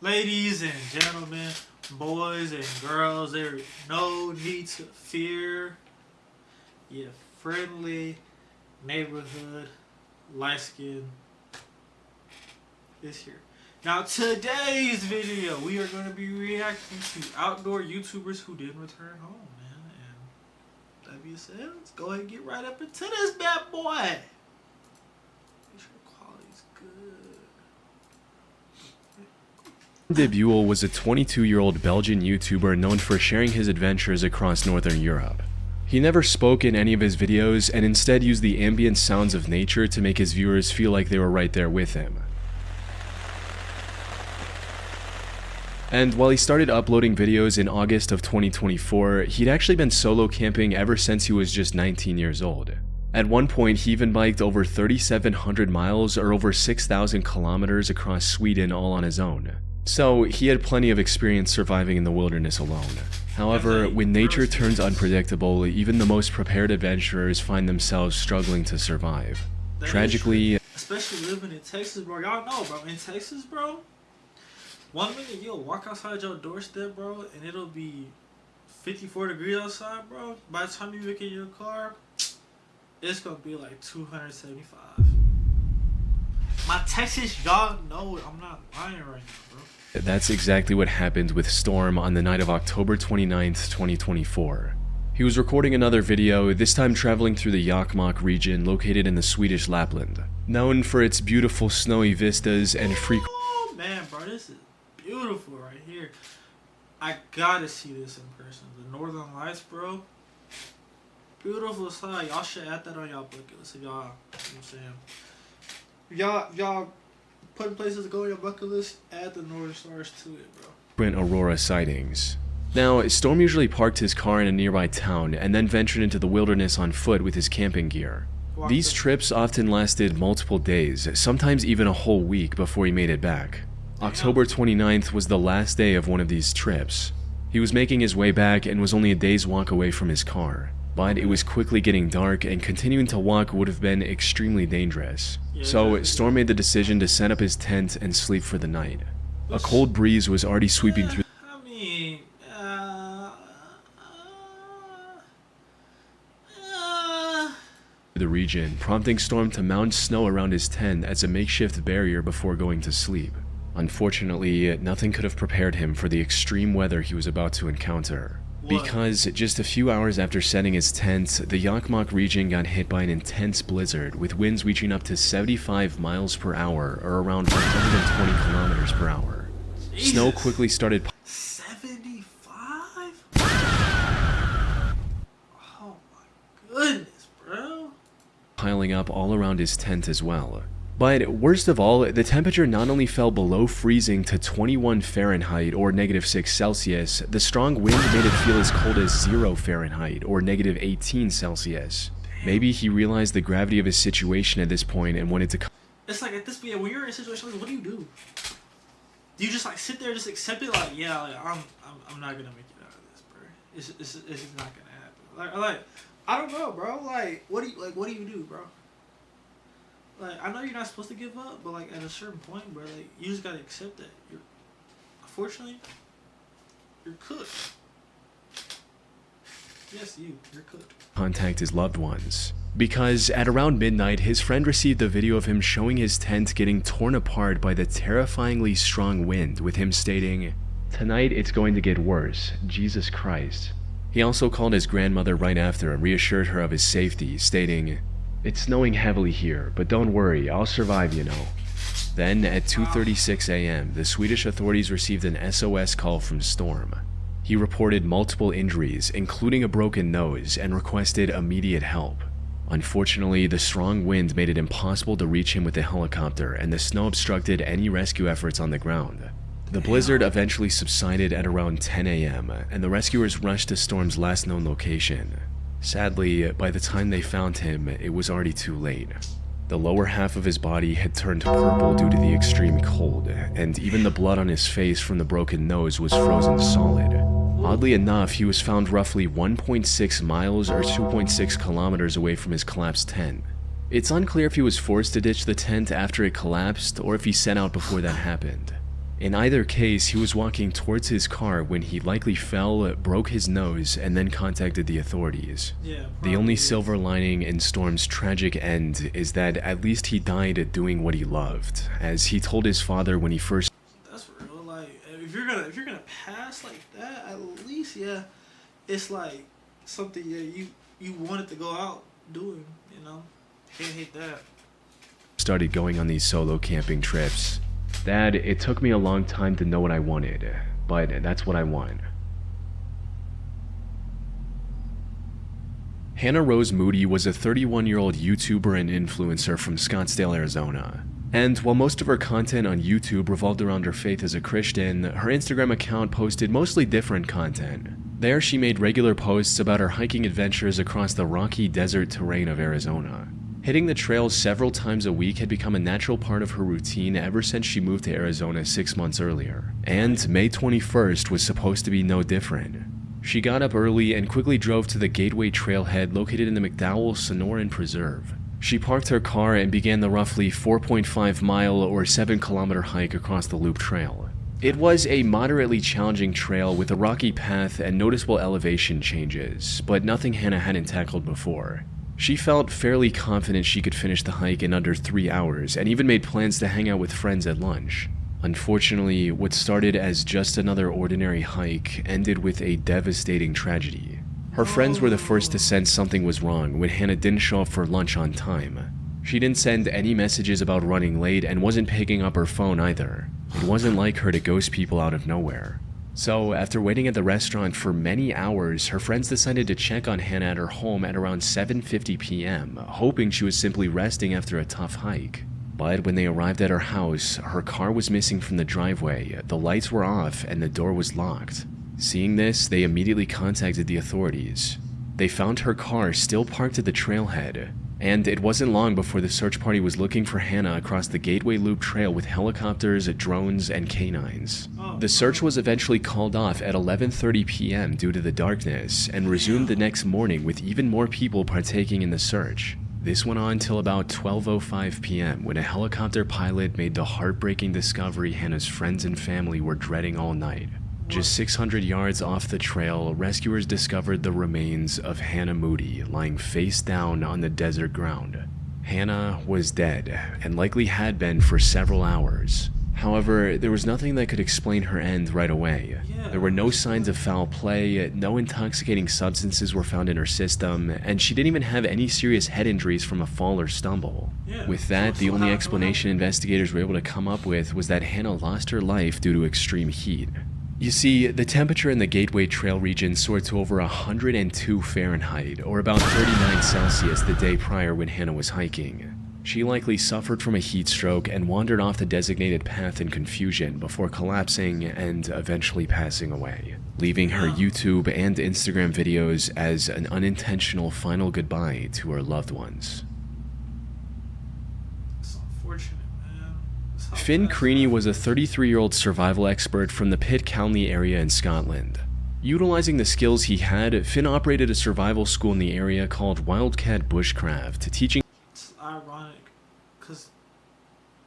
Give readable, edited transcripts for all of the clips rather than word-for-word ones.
Ladies and gentlemen, boys and girls, there is no need to fear. Your friendly neighborhood light skin is here. Now today's video, we are going to be reacting to outdoor YouTubers who didn't return home, man. And that being said, let's go ahead and get right up into this bad boy. Make sure the quality's good. Debuel was a 22-year-old Belgian YouTuber known for sharing his adventures across Northern Europe. He never spoke in any of his videos and instead used the ambient sounds of nature to make his viewers feel like they were right there with him. And while he started uploading videos in August of 2024, he'd actually been solo camping ever since he was just 19 years old. At one point, he even biked over 3,700 miles or over 6,000 kilometers across Sweden all on his own. So he had plenty of experience surviving in the wilderness alone. However, when nature turns unpredictable, even the most prepared adventurers find themselves struggling to survive. Tragically, especially living in Texas, bro. Y'all know, bro. In Texas, bro, 1 minute you'll walk outside your doorstep, bro, and it'll be 54 degrees outside, bro. By the time you look in your car, it's gonna be like 275. My Texas, y'all know I'm not lying right now, bro. That's exactly what happened with Storm on the night of October 29th, 2024. He was recording another video, this time traveling through the Jokkmokk region located in the Swedish Lapland. Known for its beautiful snowy vistas and Oh man, bro, this is beautiful right here. I gotta see this in person. The Northern Lights, bro. Beautiful sight. Y'all should add that on y'all bucket list if y'all, you know what I'm saying? Y'all putting places to go on your bucket list, add the Northern Stars to it, bro. Aurora sightings. Now, Storm usually parked his car in a nearby town and then ventured into the wilderness on foot with his camping gear. These trips often lasted multiple days, sometimes even a whole week before he made it back. October 29th was the last day of one of these trips. He was making his way back and was only a day's walk away from his car. But it was quickly getting dark and continuing to walk would have been extremely dangerous. So Storm made the decision to set up his tent and sleep for the night. A cold breeze was already sweeping through the region, prompting Storm to mount snow around his tent as a makeshift barrier before going to sleep. Unfortunately, nothing could have prepared him for the extreme weather he was about to encounter. Because just a few hours after setting his tent, the Jokkmokk region got hit by an intense blizzard with winds reaching up to 75 miles per hour or around 120 kilometers per hour. Jesus. Snow quickly started 75? Oh my goodness, bro. Piling up all around his tent as well. But worst of all, the temperature not only fell below freezing to 21 Fahrenheit or -6 Celsius, the strong wind made it feel as cold as 0 Fahrenheit or -18 Celsius. Maybe he realized the gravity of his situation at this point and wanted to... It's like at this point, when you're in a situation like, what do? Do you just like sit there and just accept it? Like, yeah, like, I'm not gonna make it out of this, bro. It's just not gonna happen. Like, I don't know, bro. Like, what do you do, bro? Like, I know you're not supposed to give up, but like at a certain point, bro, like you just gotta accept that unfortunately, you're cooked. Yes, you're cooked. Contact his loved ones. Because at around midnight, his friend received a video of him showing his tent getting torn apart by the terrifyingly strong wind, with him stating, "Tonight it's going to get worse, Jesus Christ." He also called his grandmother right after and reassured her of his safety, stating, "It's snowing heavily here, but don't worry, I'll survive, you know." Then, at 2:36 a.m., the Swedish authorities received an SOS call from Storm. He reported multiple injuries, including a broken nose, and requested immediate help. Unfortunately, the strong wind made it impossible to reach him with a helicopter, and the snow obstructed any rescue efforts on the ground. The blizzard eventually subsided at around 10 a.m., and the rescuers rushed to Storm's last known location. Sadly, by the time they found him, it was already too late. The lower half of his body had turned purple due to the extreme cold, and even the blood on his face from the broken nose was frozen solid. Oddly enough, he was found roughly 1.6 miles or 2.6 kilometers away from his collapsed tent. It's unclear if he was forced to ditch the tent after it collapsed or if he set out before that happened. In either case, he was walking towards his car when he likely fell, broke his nose, and then contacted the authorities. Yeah, The only silver lining in Storm's tragic end is that at least he died doing what he loved, as he told his father when he first. That's real. Like, if you're gonna pass like that, at least it's like something you wanted to go out doing. You know, can't hate that. Started going on these solo camping trips. Dad, it took me a long time to know what I wanted, but that's what I want. Hannah Rose Moody was a 31-year-old YouTuber and influencer from Scottsdale, Arizona. And while most of her content on YouTube revolved around her faith as a Christian, her Instagram account posted mostly different content. There, she made regular posts about her hiking adventures across the rocky desert terrain of Arizona. Hitting the trails several times a week had become a natural part of her routine ever since she moved to Arizona 6 months earlier, and May 21st was supposed to be no different. She got up early and quickly drove to the Gateway Trailhead located in the McDowell Sonoran Preserve. She parked her car and began the roughly 4.5-mile or 7-kilometer hike across the Loop Trail. It was a moderately challenging trail with a rocky path and noticeable elevation changes, but nothing Hannah hadn't tackled before. She felt fairly confident she could finish the hike in under 3 hours and even made plans to hang out with friends at lunch. Unfortunately, what started as just another ordinary hike ended with a devastating tragedy. Her friends were the first to sense something was wrong when Hannah didn't show up for lunch on time. She didn't send any messages about running late and wasn't picking up her phone either. It wasn't like her to ghost people out of nowhere. So, after waiting at the restaurant for many hours, her friends decided to check on Hannah at her home at around 7:50 p.m., hoping she was simply resting after a tough hike. But when they arrived at her house, her car was missing from the driveway, the lights were off, and the door was locked. Seeing this, they immediately contacted the authorities. They found her car still parked at the trailhead, and it wasn't long before the search party was looking for Hannah across the Gateway Loop Trail with helicopters, drones, and canines. The search was eventually called off at 11:30 p.m. due to the darkness, and resumed the next morning with even more people partaking in the search. This went on till about 12:05 p.m. when a helicopter pilot made the heartbreaking discovery Hannah's friends and family were dreading all night. Just 600 yards off the trail, rescuers discovered the remains of Hannah Moody lying face down on the desert ground. Hannah was dead, and likely had been for several hours. However, there was nothing that could explain her end right away. There were no signs of foul play, no intoxicating substances were found in her system, and she didn't even have any serious head injuries from a fall or stumble. With that, the only explanation investigators were able to come up with was that Hannah lost her life due to extreme heat. You see, the temperature in the Gateway Trail region soared to over 102 Fahrenheit, or about 39 Celsius the day prior when Hannah was hiking. She likely suffered from a heat stroke and wandered off the designated path in confusion before collapsing and eventually passing away, leaving her YouTube and Instagram videos as an unintentional final goodbye to her loved ones. It's unfortunate, man. Finn Creaney was a 33-year-old survival expert from the Pitt County area in Scotland. Utilizing the skills he had, Finn operated a survival school in the area called Wildcat Bushcraft, teaching. It's ironic, because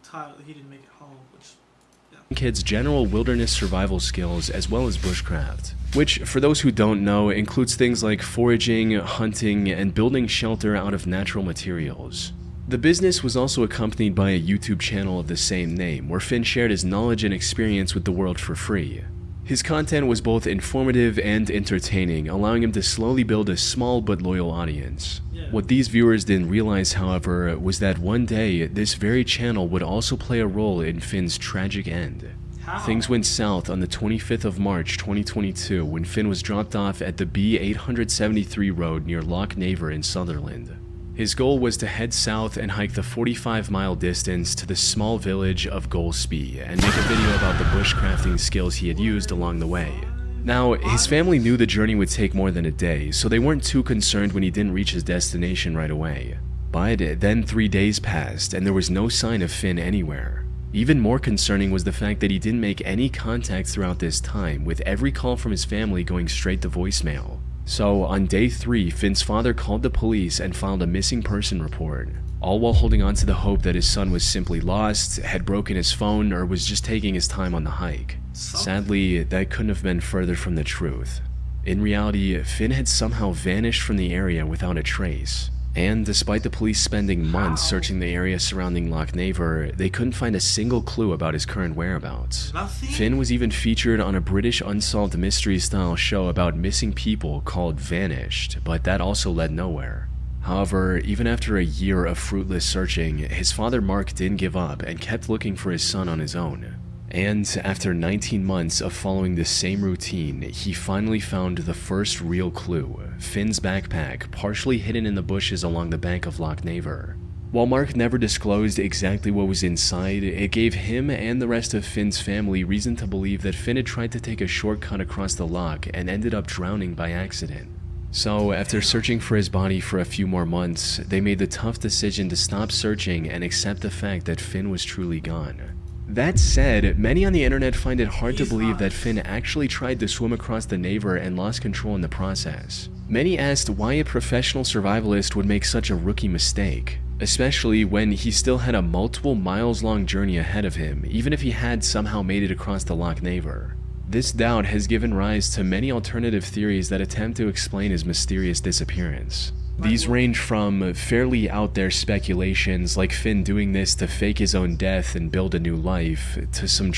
Tyler, he didn't make it home, which, kids general wilderness survival skills as well as bushcraft, which, for those who don't know, includes things like foraging, hunting, and building shelter out of natural materials. The business was also accompanied by a YouTube channel of the same name, where Finn shared his knowledge and experience with the world for free. His content was both informative and entertaining, allowing him to slowly build a small but loyal audience. What these viewers didn't realize, however, was that one day, this very channel would also play a role in Finn's tragic end. how? Things went south on the 25th of March 2022 when Finn was dropped off at the B873 road near Loch Naver in Sutherland. His goal was to head south and hike the 45-mile distance to the small village of Golspie and make a video about the bushcrafting skills he had used along the way. Now, his family knew the journey would take more than a day, so they weren't too concerned when he didn't reach his destination right away. But then 3 days passed and there was no sign of Finn anywhere. Even more concerning was the fact that he didn't make any contact throughout this time, with every call from his family going straight to voicemail. So, on day 3, Finn's father called the police and filed a missing person report. all while holding on to the hope that his son was simply lost, had broken his phone, or was just taking his time on the hike. Sadly, that couldn't have been further from the truth. In reality, Finn had somehow vanished from the area without a trace. And despite the police spending months searching the area surrounding Loch Naver, they couldn't find a single clue about his current whereabouts. Nothing? Finn was even featured on a British unsolved mystery-style show about missing people called Vanished, but that also led nowhere. However, even after a year of fruitless searching, his father Mark didn't give up and kept looking for his son on his own. And after 19 months of following the same routine, he finally found the first real clue, Finn's backpack, partially hidden in the bushes along the bank of Loch Naver. While Mark never disclosed exactly what was inside, it gave him and the rest of Finn's family reason to believe that Finn had tried to take a shortcut across the loch and ended up drowning by accident. So, after searching for his body for a few more months, they made the tough decision to stop searching and accept the fact that Finn was truly gone. That said, many on the internet find it hard to believe that Finn actually tried to swim across the Naver and lost control in the process. Many asked why a professional survivalist would make such a rookie mistake, especially when he still had a multiple miles long journey ahead of him, even if he had somehow made it across the Loch Naver. This doubt has given rise to many alternative theories that attempt to explain his mysterious disappearance. These range from fairly out there speculations like Finn doing this to fake his own death and build a new life, to some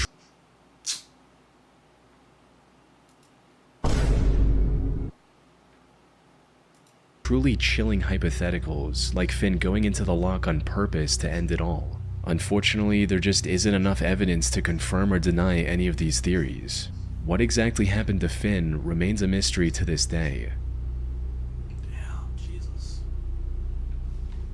truly chilling hypotheticals, like Finn going into the loch on purpose to end it all. Unfortunately, there just isn't enough evidence to confirm or deny any of these theories. What exactly happened to Finn remains a mystery to this day.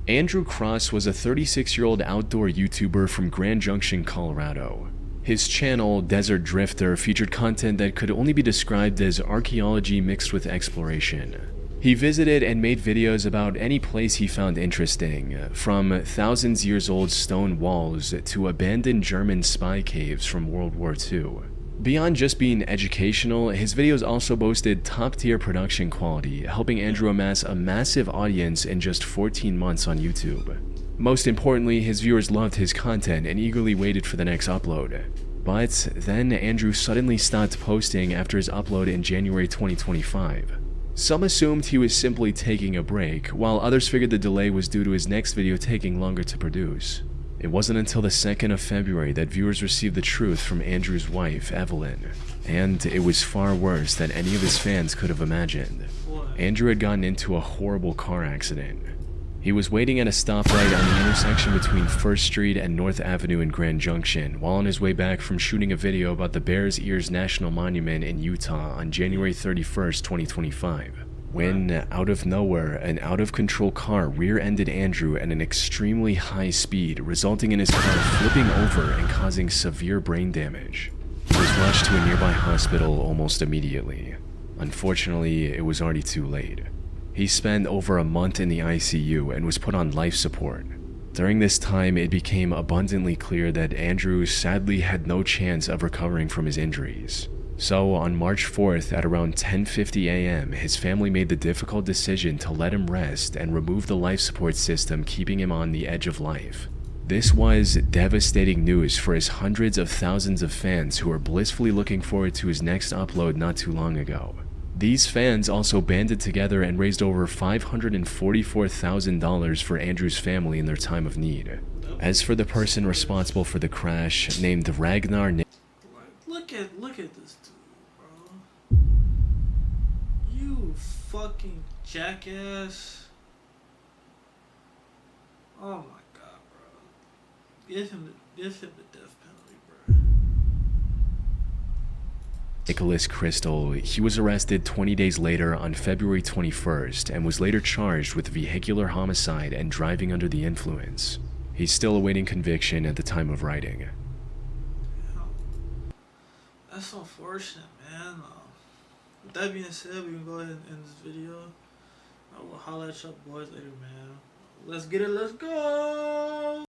Andrew Cross was a 36-year-old outdoor YouTuber from Grand Junction, Colorado. His channel, Desert Drifter, featured content that could only be described as archaeology mixed with exploration. He visited and made videos about any place he found interesting, from thousands-years-old stone walls to abandoned German spy caves from World War II. Beyond just being educational, his videos also boasted top-tier production quality, helping Andrew amass a massive audience in just 14 months on YouTube. Most importantly, his viewers loved his content and eagerly waited for the next upload. But then Andrew suddenly stopped posting after his upload in January 2025. Some assumed he was simply taking a break, while others figured the delay was due to his next video taking longer to produce. It wasn't until the 2nd of February that viewers received the truth from Andrew's wife, Evelyn, and it was far worse than any of his fans could have imagined. Andrew had gotten into a horrible car accident. He was waiting at a stoplight on the intersection between 1st Street and North Avenue in Grand Junction while on his way back from shooting a video about the Bears Ears National Monument in Utah on January 31st, 2025. When, out of nowhere, an out-of-control car rear-ended Andrew at an extremely high speed, resulting in his car flipping over and causing severe brain damage. He was rushed to a nearby hospital almost immediately. Unfortunately, it was already too late. He spent over a month in the ICU and was put on life support. During this time, it became abundantly clear that Andrew sadly had no chance of recovering from his injuries. So, on March 4th at around 10:50 a.m., his family made the difficult decision to let him rest and remove the life support system keeping him on the edge of life. This was devastating news for his hundreds of thousands of fans who were blissfully looking forward to his next upload not too long ago. These fans also banded together and raised over $544,000 for Andrew's family in their time of need. As for the person responsible for the crash, named Ragnar Look at this dude, bro. You fucking jackass. Oh my god, bro. Give him the death penalty, bro. Nicholas Crystal. He was arrested 20 days later on February 21st and was later charged with vehicular homicide and driving under the influence. He's still awaiting conviction at the time of writing. That's unfortunate, man. With that being said, we can go ahead and end this video. I will holler at y'all boys later, man. Let's get it, let's go!